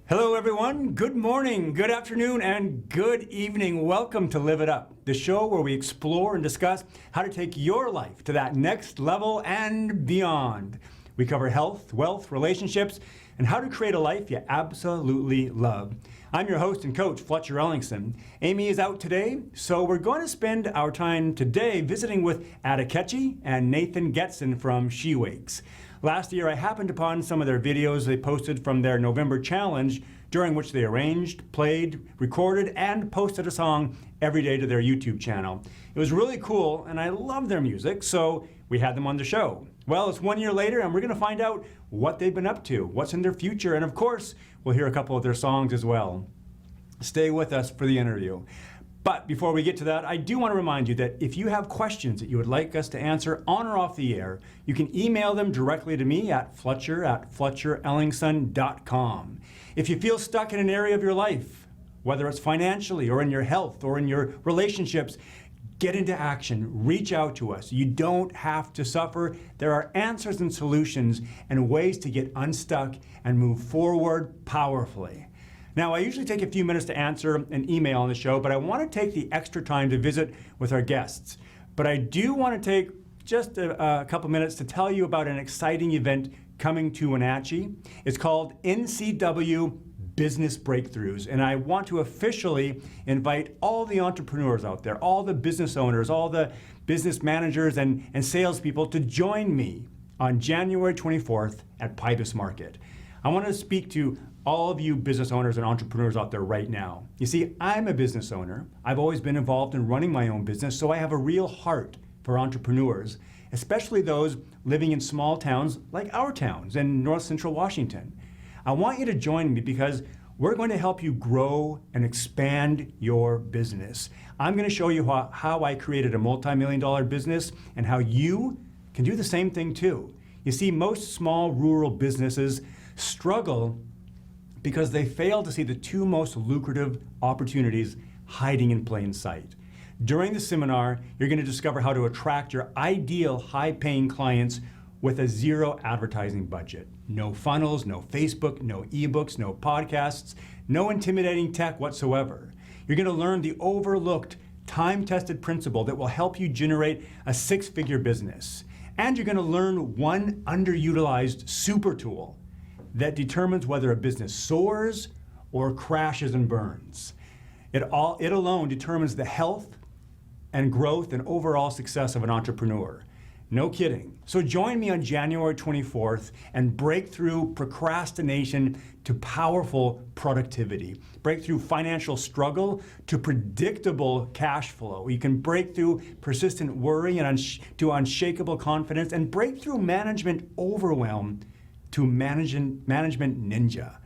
Hello everyone, good morning, good afternoon, and good evening. Welcome to Live It Up, the show where we explore and discuss how to take your life to that next level and beyond. We cover health, wealth, relationships, and how to create a life you absolutely love. I'm your host and coach, Fletcher Ellingson. Amy is out today, so we're going to spend our time today visiting with Ketchie and Nathan Getzin from She Wakes. Last year, I happened upon some of their videos they posted from their November challenge, during which they arranged, played, recorded, and posted a song every day to their YouTube channel. It was really cool, and I love their music, so we had them on the show. Well, it's 1 year later, and we're going to find out what they've been up to, what's in their future, and of course, we'll hear a couple of their songs as well. Stay with us for the interview. But before we get to that, I do want to remind you that if you have questions that you would like us to answer on or off the air, you can email them directly to me at fletcher@fletcherellingson.com. If you feel stuck in an area of your life, whether it's financially or in your health or in your relationships, get into action, reach out to us. You don't have to suffer. There are answers and solutions and ways to get unstuck and move forward powerfully. Now, I usually take a few minutes to answer an email on the show, but I want to take the extra time to visit with our guests. But I do want to take just a couple minutes to tell you about an exciting event coming to Wenatchee. It's called NCW Business Breakthroughs, and I want to officially invite all the entrepreneurs out there, all the business owners, all the business managers and salespeople to join me on January 24th at Pybus Market. I want to speak to all of you business owners and entrepreneurs out there right now. You see, I'm a business owner. I've always been involved in running my own business, so I have a real heart for entrepreneurs, especially those living in small towns like our towns in North Central Washington. I want you to join me because we're going to help you grow and expand your business. I'm going to show you how I created a multi-million-dollar business and how you can do the same thing too. You see, most small rural businesses struggle because they fail to see the two most lucrative opportunities hiding in plain sight. During the seminar, you're going to discover how to attract your ideal high-paying clients with a zero advertising budget. No funnels, no Facebook, no ebooks, no podcasts, no intimidating tech whatsoever. You're going to learn the overlooked, time-tested principle that will help you generate a six-figure business. And you're going to learn one underutilized super tool that determines whether a business soars or crashes and burns. It alone determines the health and growth and overall success of an entrepreneur. No kidding. So join me on January 24th and break through procrastination to powerful productivity. Break through financial struggle to predictable cash flow. You can break through persistent worry and to unshakable confidence, and break through management overwhelm to management ninja.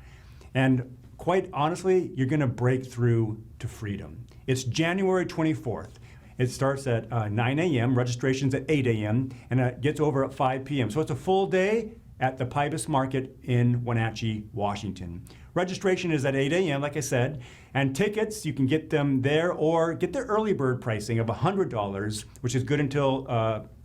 And quite honestly, you're going to break through to freedom. It's January 24th. It starts at 9 a.m., registration's at 8 a.m., and it gets over at 5 p.m. So it's a full day at the Pybus Market in Wenatchee, Washington. Registration is at 8 a.m., like I said, and tickets, you can get them there or get the early bird pricing of $100, which is good until,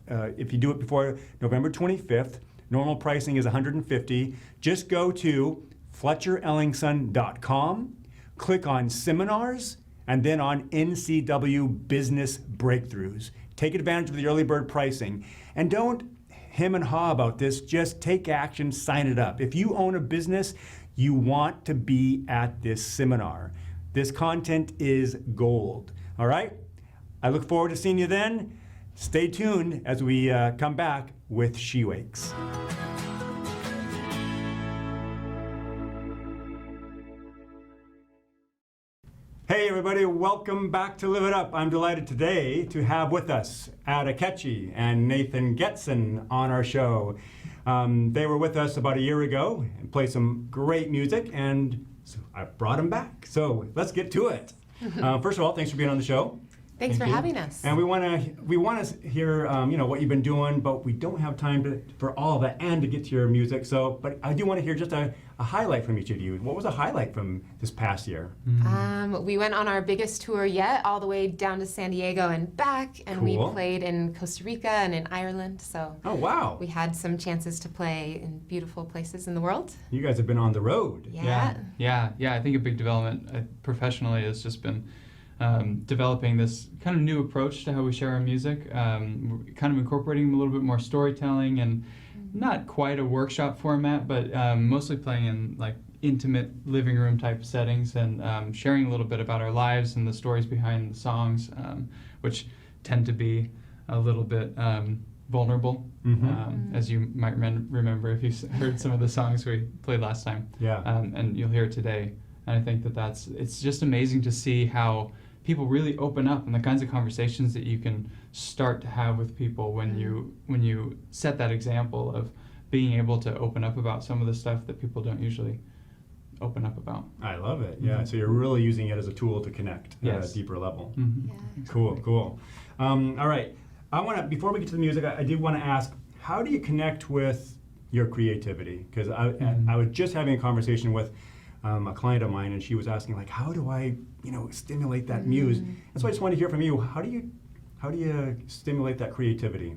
if you do it before November 25th, normal pricing is $150. Just go to FletcherEllingson.com, click on Seminars, and then on NCW Business Breakthroughs. Take advantage of the early bird pricing. And don't hem and haw about this, just take action, sign it up. If you own a business, you want to be at this seminar. This content is gold, all right? I look forward to seeing you then. Stay tuned as we come back with She Wakes. Hey everybody, welcome back to Live It Up. I'm delighted today to have with us Ketchie and Nathan Getzin on our show. They were with us about a year ago and played some great music, and so I brought them back. So let's get to it. First of all, thanks for being on the show. Thanks for you. having us. And we want to hear what you've been doing, but we don't have time for all of that and to get to your music. So, but I do want to hear just a highlight from each of you. What was a highlight from this past year? We went on our biggest tour yet, all the way down to San Diego and back, and we Cool. played in Costa Rica and in Ireland. So Oh wow! we had some chances to play in beautiful places in the world. You guys have been on the road. Yeah. I think a big development professionally has just been developing this kind of new approach to how we share our music, kind of incorporating a little bit more storytelling and not quite a workshop format, but mostly playing in like intimate living room type settings and sharing a little bit about our lives and the stories behind the songs, which tend to be a little bit vulnerable, as you might remember if you heard some of the songs we played last time. Yeah. And you'll hear it today. And I think it's just amazing to see how people really open up and the kinds of conversations that you can start to have with people when you set that example of being able to open up about some of the stuff that people don't usually open up about. I love it. Yeah. So you're really using it as a tool to connect at a deeper level. Mm-hmm. Yeah. Cool. All right. Before we get to the music, I do want to ask, how do you connect with your creativity? Because I was just having a conversation with a client of mine, and she was asking, like, how do I, stimulate that muse? And so I just want to hear from you. How do you stimulate that creativity?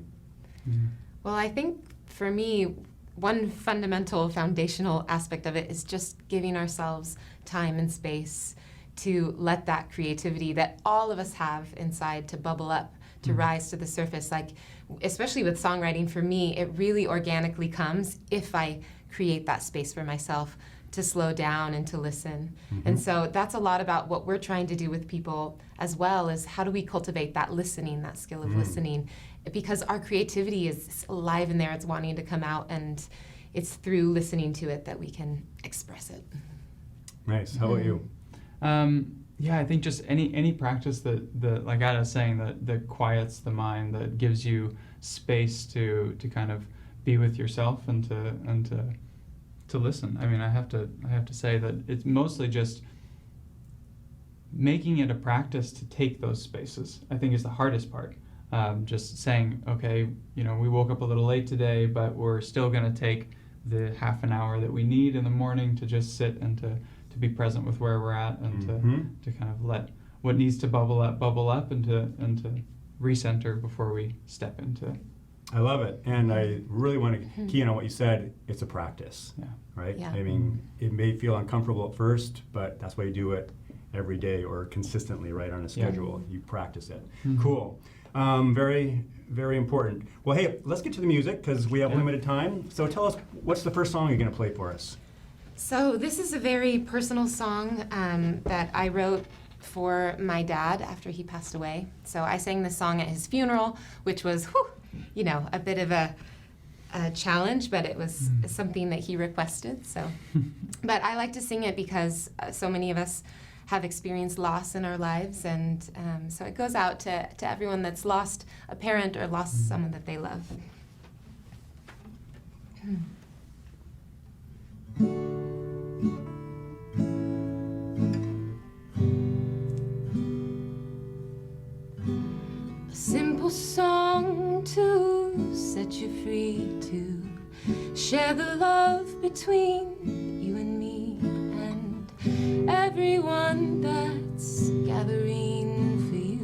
Well, I think for me, one fundamental foundational aspect of it is just giving ourselves time and space to let that creativity that all of us have inside to bubble up, to rise to the surface. Like, especially with songwriting, for me, it really organically comes if I create that space for myself to slow down and to listen. And so that's a lot about what we're trying to do with people as well, is how do we cultivate that listening, that skill of listening, because our creativity is alive in there, it's wanting to come out, and it's through listening to it that we can express it. Nice. How about you? I think just any practice that like I was saying, that quiets the mind, that gives you space to kind of be with yourself and to listen. I mean, I have to say that it's mostly just making it a practice to take those spaces, I think, is the hardest part. Just saying, okay, we woke up a little late today, but we're still going to take the half an hour that we need in the morning to just sit and to be present with where we're at, and to kind of let what needs to bubble up and to recenter before we step into. I love it, and I really want to key in on what you said. It's a practice, right? Yeah. I mean, it may feel uncomfortable at first, but that's why you do it every day or consistently, right, on a schedule. You practice it. Cool. Very, very important. Well, hey, let's get to the music because we have limited time. So tell us, what's the first song you're going to play for us? So this is a very personal song that I wrote for my dad after he passed away. So I sang this song at his funeral, which was, a bit of a challenge, but it was something that he requested. So, but I like to sing it because so many of us have experienced loss in our lives, and so it goes out to everyone that's lost a parent or lost someone that they love. A simple song to set you free, to share the love between you and me and everyone that's gathering for you.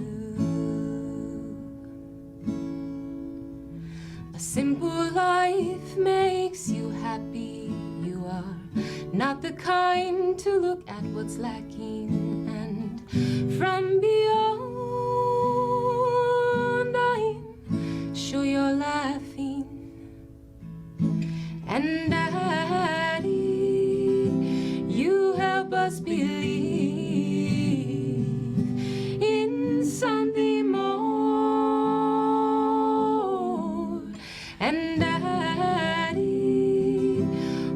A simple life makes you happy. You are not the kind to look at what's lacking, and from beyond I'm sure you're laughing. And Daddy, you help us believe in something more. And Daddy,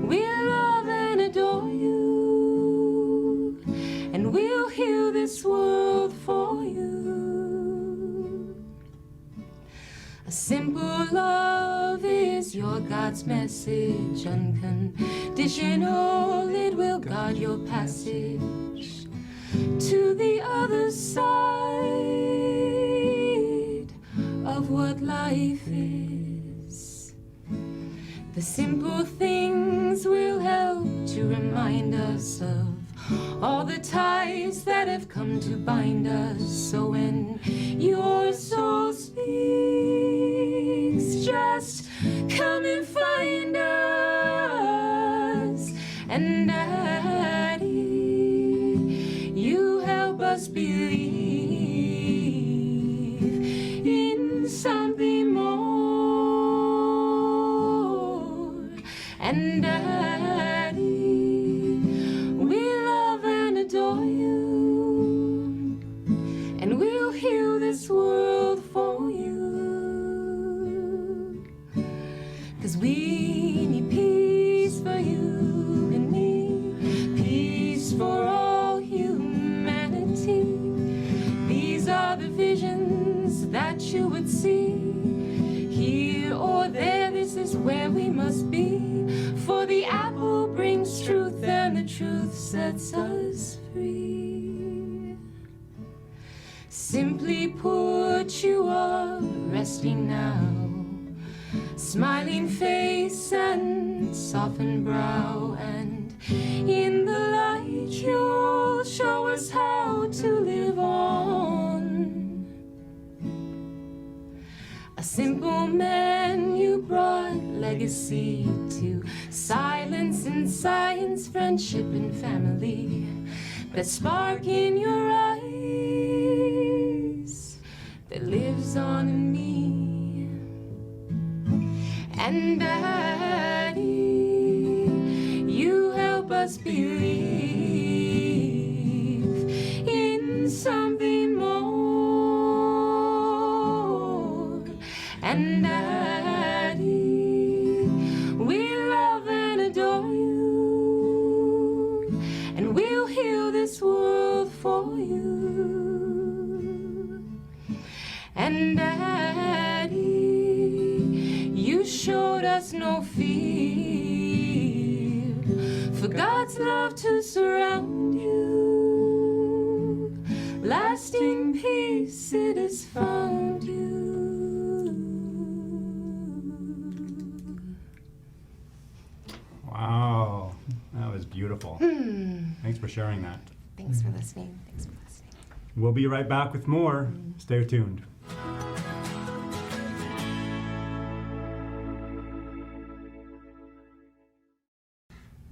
we love and adore you, and we'll heal this world for you. A simple love is your God's message, unconditional. It will guard your passage to the other side. The simple things will help to remind us of all the ties that have come to bind us. So when your soul speaks, just come and find us. And Daddy, you help us believe in something more. And Daddy, we love and adore you, and we'll heal this world for you. 'Cause we need peace for you and me, peace for all humanity. These are the visions that you would see. Here or there, this is where we must be. For the apple brings truth, and the truth sets us free. Simply put, you are resting now, smiling face and softened brow, and in the light you'll show us how to live on. A simple man, you brought legacy to silence and science, friendship and family. That spark in your eyes that lives on in me. And Daddy, you help us believe in something more. And Daddy, we love and adore you, and we'll heal this world for you. And Daddy, you showed us no fear, for God's love to surround you. Lasting peace it has found you. Wow, that was beautiful. Thanks for sharing that. Thanks for listening. Thanks for listening. We'll be right back with more. Stay tuned.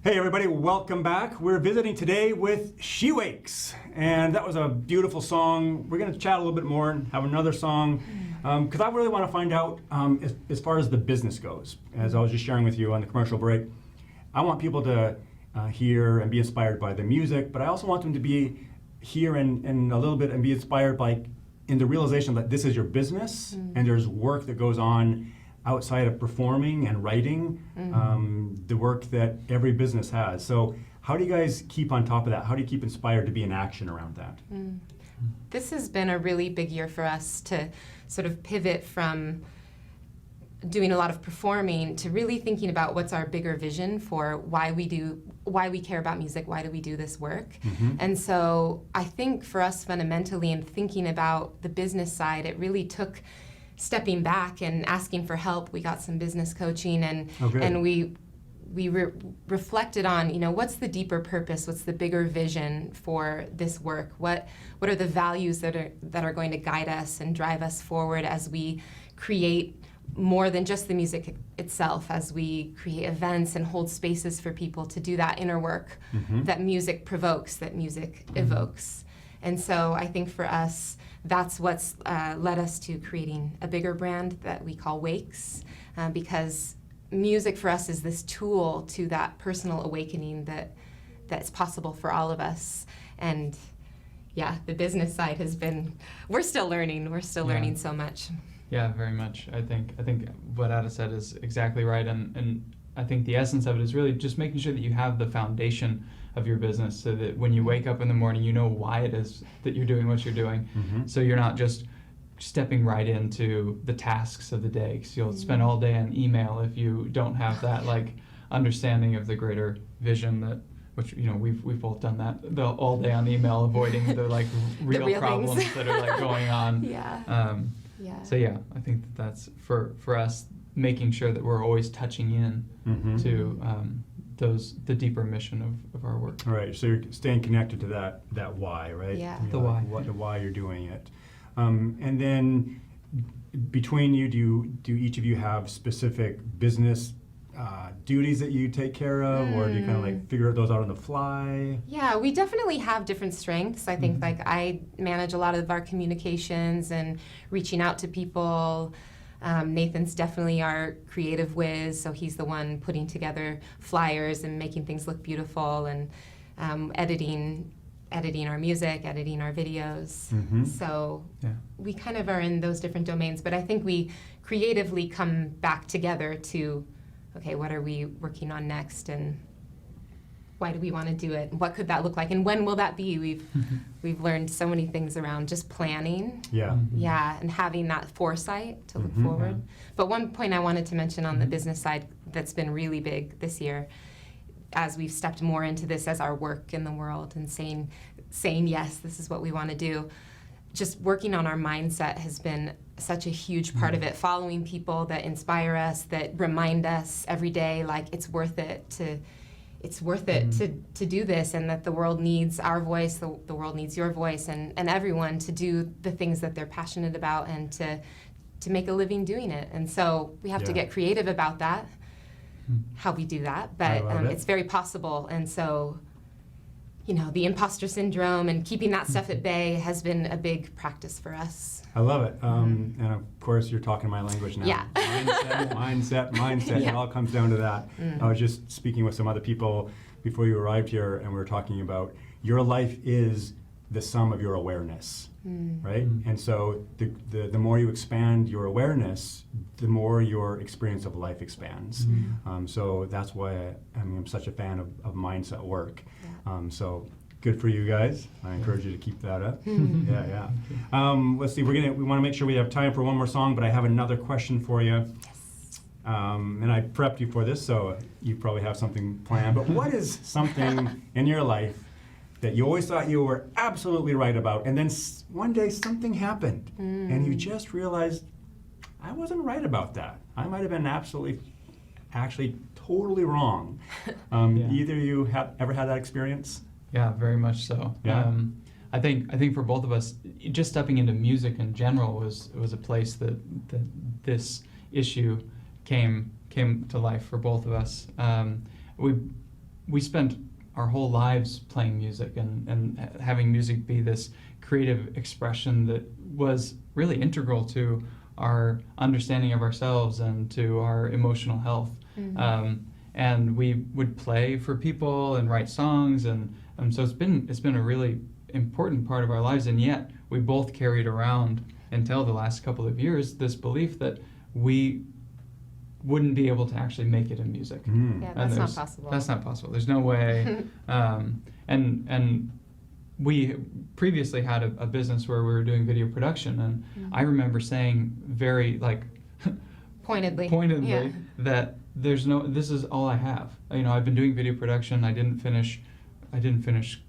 Hey everybody, welcome back. We're visiting today with She Wakes, and that was a beautiful song. We're going to chat a little bit more and have another song, because I really want to find out as far as the business goes. As I was just sharing with you on the commercial break, I want people to hear and be inspired by the music, but I also want them to be here and a little bit and be inspired by in the realization that this is your business and there's work that goes on outside of performing and writing, the work that every business has. So how do you guys keep on top of that? How do you keep inspired to be in action around that? This has been a really big year for us to sort of pivot from doing a lot of performing to really thinking about what's our bigger vision for why we care about music, why do we do this work. And so I think for us fundamentally in thinking about the business side, it really took stepping back and asking for help. We got some business coaching and we reflected on, what's the deeper purpose, what's the bigger vision for this work, what are the values that are going to guide us and drive us forward as we create more than just the music itself, as we create events and hold spaces for people to do that inner work that music provokes, that music evokes. And so I think for us, that's what's led us to creating a bigger brand that we call Wakes, because music for us is this tool to that personal awakening that's possible for all of us. And yeah, the business side has been, we're still learning so much. Yeah, very much. I think what Ada said is exactly right, and I think the essence of it is really just making sure that you have the foundation of your business, so that when you wake up in the morning, you know why it is that you're doing what you're doing. So you're not just stepping right into the tasks of the day, because you'll spend all day on email if you don't have that understanding of the greater vision which we've both done that all day on email, avoiding the real problems that are going on. Yeah. So yeah, I think that's for us making sure that we're always touching in Mm-hmm. to the deeper mission of our work. Right, so you're staying connected to that why, right? Yeah. You know, The why. the why you're doing it. And then between you, do each of you have specific business duties that you take care of, or do you kind of like figure those out on the fly? Yeah, we definitely have different strengths. I think Mhm. like I manage a lot of our communications and reaching out to people. Nathan's definitely our creative whiz, so he's the one putting together flyers and making things look beautiful, and editing our music, editing our videos. Mhm. So Yeah. we kind of are in those different domains, but I think we creatively come back together to, okay, what are we working on next, and why do we want to do it? What could that look like, and when will that be? We've learned so many things around just planning, Yeah. yeah, and having that foresight to look Mhm. forward. But one point I wanted to mention on the business side that's been really big this year, as we've stepped more into this as our work in the world and saying yes, this is what we want to do. Just working on our mindset has been such a huge part of it. Following people that inspire us, that remind us every day, like it's worth it to do this, and that the world needs our voice, the world needs your voice, and everyone to do the things that they're passionate about and to make a living doing it. And so we have to Yeah. get creative about that, how we do that, I but love it. it's very possible. And so, you know, the imposter syndrome and keeping that stuff at bay has been a big practice for us. I love it. And of course, you're talking my language now. Yeah. Mindset. It Yeah. all comes down to that. I was just speaking with some other people before you arrived here, and we were talking about your life is the sum of your awareness, right? And so the more you expand your awareness, the more your experience of life expands. So that's why I'm such a fan of mindset work. So good for you guys. I encourage you to keep that up. Yeah. Let's see. We want to make sure we have time for one more song, but I have another question for you. And I prepped you for this, so you probably have something planned. But what is something in your life that you always thought you were absolutely right about, and then one day something happened, and you just realized, I wasn't right about that. I might have been actually totally wrong. Either of you have ever had that experience? Yeah, very much so. Yeah. I think for both of us, just stepping into music in general was a place that this issue came to life for both of us. We spent our whole lives playing music and having music be this creative expression that was really integral to our understanding of ourselves and to our emotional health. And we would play for people and write songs, and so it's been a really important part of our lives. And yet we both carried around until the last couple of years this belief that we wouldn't be able to actually make it in music. Yeah, that's not possible. That's not possible. There's no way. And we previously had a business where we were doing video production, and I remember saying very Pointedly. Yeah. that this is all I have. I've been doing video production. I didn't finish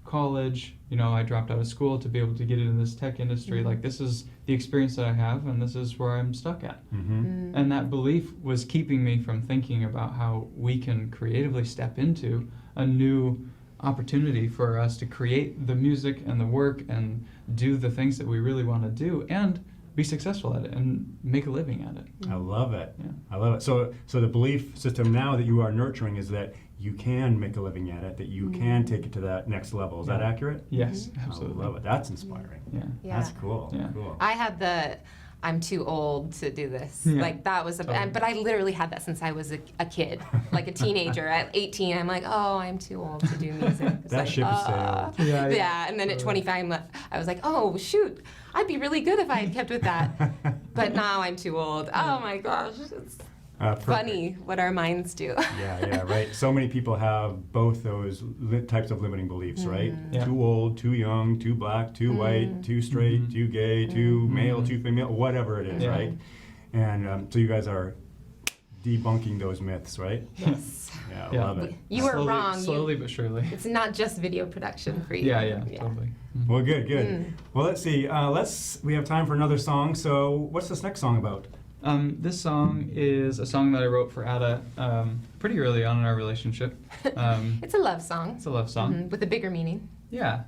college. I dropped out of school to be able to get into this tech industry. Like, this is the experience that I have, and this is where I'm stuck at. And that belief was keeping me from thinking about how we can creatively step into a new opportunity for us to create the music and the work and do the things that we really want to do and be successful at it and make a living at it. I love it. Yeah. I love it. So the belief system now that you are nurturing is that you can make a living at it, that you can take it to that next level. Is that accurate? Yes, absolutely. I love it. That's inspiring. Yeah. That's cool. Yeah. Cool. I had I'm too old to do this. Yeah. Like, that was but I literally had that since I was a kid, like a teenager. At 18, I'm like, oh, I'm too old to do music. It's That like, ship has sailed. Yeah, and then at 25, I was like, oh, shoot, I'd be really good if I had kept with that. But now I'm too old. Oh my gosh, it's Perfect. funny what our minds do. Yeah, right. So many people have both those types of limiting beliefs, right? Yeah. Too old, too young, too black, too white, too straight, too gay, too male, too female, whatever it is, Yeah. right? And so you guys are debunking those myths, right? Yes. Yeah, I Yeah. love it. You were wrong. Slowly but surely. It's not just video production for you. Yeah, totally. Well, good. Well, let's see. We have time for another song. So what's this next song about? This song is a song that I wrote for Ada pretty early on in our relationship. It's a love song. It's a love song. With a bigger meaning. Yeah.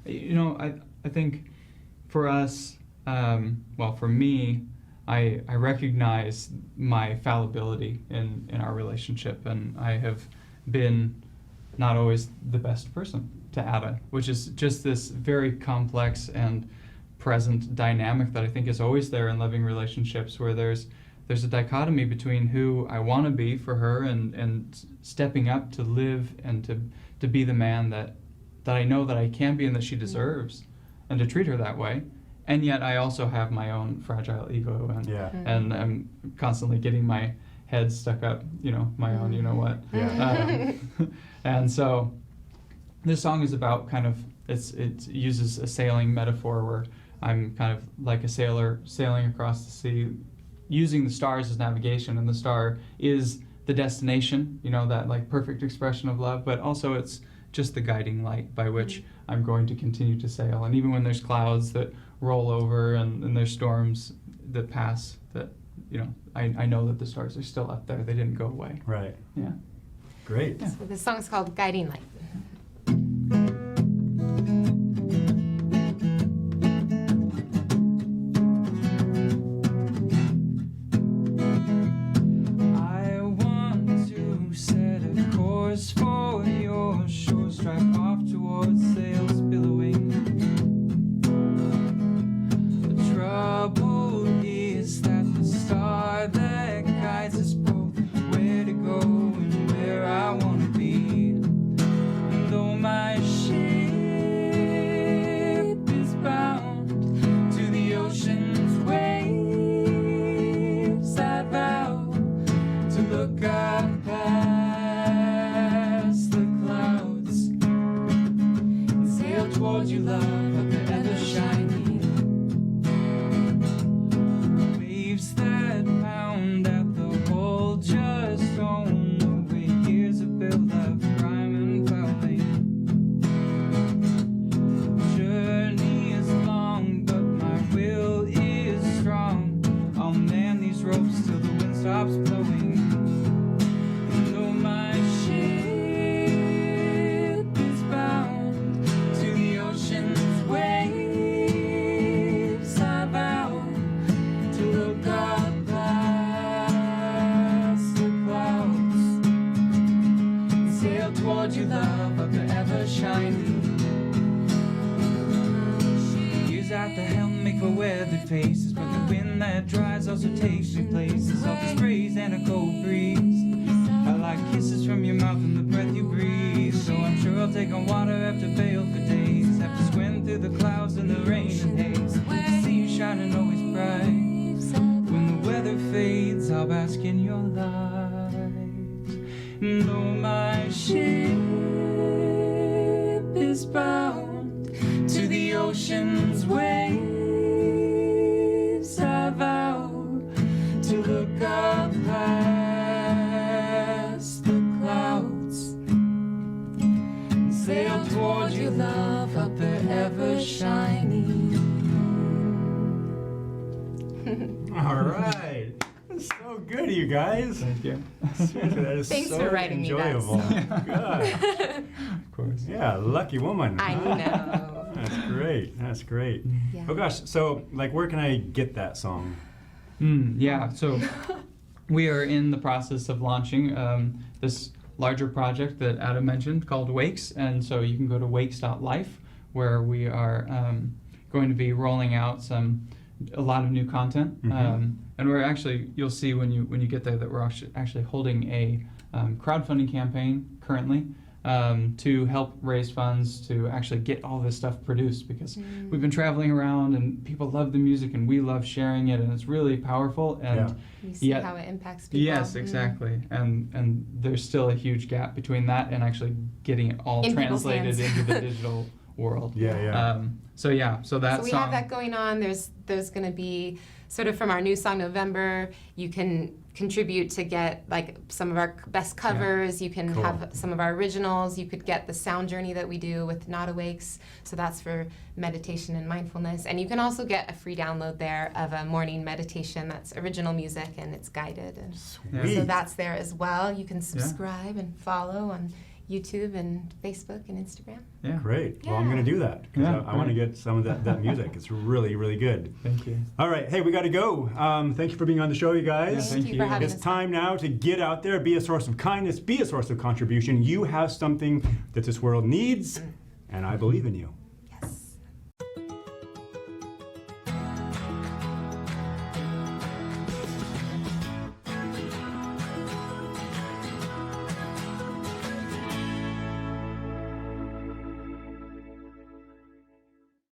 You know, I think for us, well, for me, I recognize my fallibility in our relationship, and I have been not always the best person to Ada, which is just this very complex and present dynamic that I think is always there in loving relationships, where there's a dichotomy between who I want to be for her and stepping up to live and to be the man that I know that I can be and that she deserves, and to treat her that way. And yet I also have my own fragile ego, and I'm constantly getting my head stuck up, you know, my own you know what. And so this song is about kind of, it uses a sailing metaphor where I'm kind of like a sailor sailing across the sea, using the stars as navigation, and the star is the destination, you know, that like perfect expression of love, but also it's just the guiding light by which I'm going to continue to sail. And even when there's clouds that roll over and there's storms that pass, that, you know, I know that the stars are still up there. They didn't go away. Right. Yeah. Great. Yeah. So the song's called Guiding Light. I want to set a course for your shore, strike off towards sails billowing. The trouble is that the star that guides us both where to go and where I want to be. And though my ship is bound to the ocean's waves, I vow to look up past the clouds and sail towards you, love, up the ever shining waves that pound at the hull. Just don't know where years of build-up, crime and fouling. Journey is long, but my will is strong. I'll man these ropes till the wind stops blowing. And though my ship is bound to the ocean's waves, I vow to look up past the clouds and sail towards you, love, up the ever shining. Years at the helm make for weathered faces, but the wind that drives also takes me places. All the sprays and a cold breeze. I like kisses from your mouth and the breath you breathe. So I'm sure I'll take on water after bail for days, have to swim through the clouds and the rain and haze, to see you shining always bright. When the weather fades, I'll bask in your light. And though my ship is bound to the ocean's waves, I vow to look up past the clouds and sail towards you, love, up the ever shining. All right. That's so good, you guys. Thank you. Seriously, that is Thanks so for writing me that enjoyable. song. God. Of course. Yeah, lucky woman. I huh? know. That's great. That's great. Yeah. Oh gosh, so like where can I get that song? Yeah, so we are in the process of launching this larger project that Adam mentioned called Wakes, and so you can go to wakes.life, where we are going to be rolling out a lot of new content, and we're actually, you'll see when you get there that we're actually holding a crowdfunding campaign currently to help raise funds to actually get all this stuff produced, because we've been traveling around and people love the music and we love sharing it, and it's really powerful, and You see how it impacts people. yes, exactly, and there's still a huge gap between that and actually getting it all In people's translated hands. into the digital world. So that So we song, have that going on. There's going to be sort of from our new song November. You can contribute to get like some of our best covers. You can Cool. have some of our originals. You could get the sound journey that we do with Not Awakes. So that's for meditation and mindfulness. And you can also get a free download there of a morning meditation that's original music and it's guided. And Sweet. so that's there as well. You can subscribe and follow on YouTube and Facebook and Instagram. Yeah. Great. Well, I'm Yeah. going to do that because Yeah, I want to great. get some of that music. It's really, really good. Thank you. All right. Hey, we got to go. Thank you for being on the show, you guys. Thank you you. for having It's us. time now to get out there, be a source of kindness, be a source of contribution. You have something that this world needs, and I believe in you.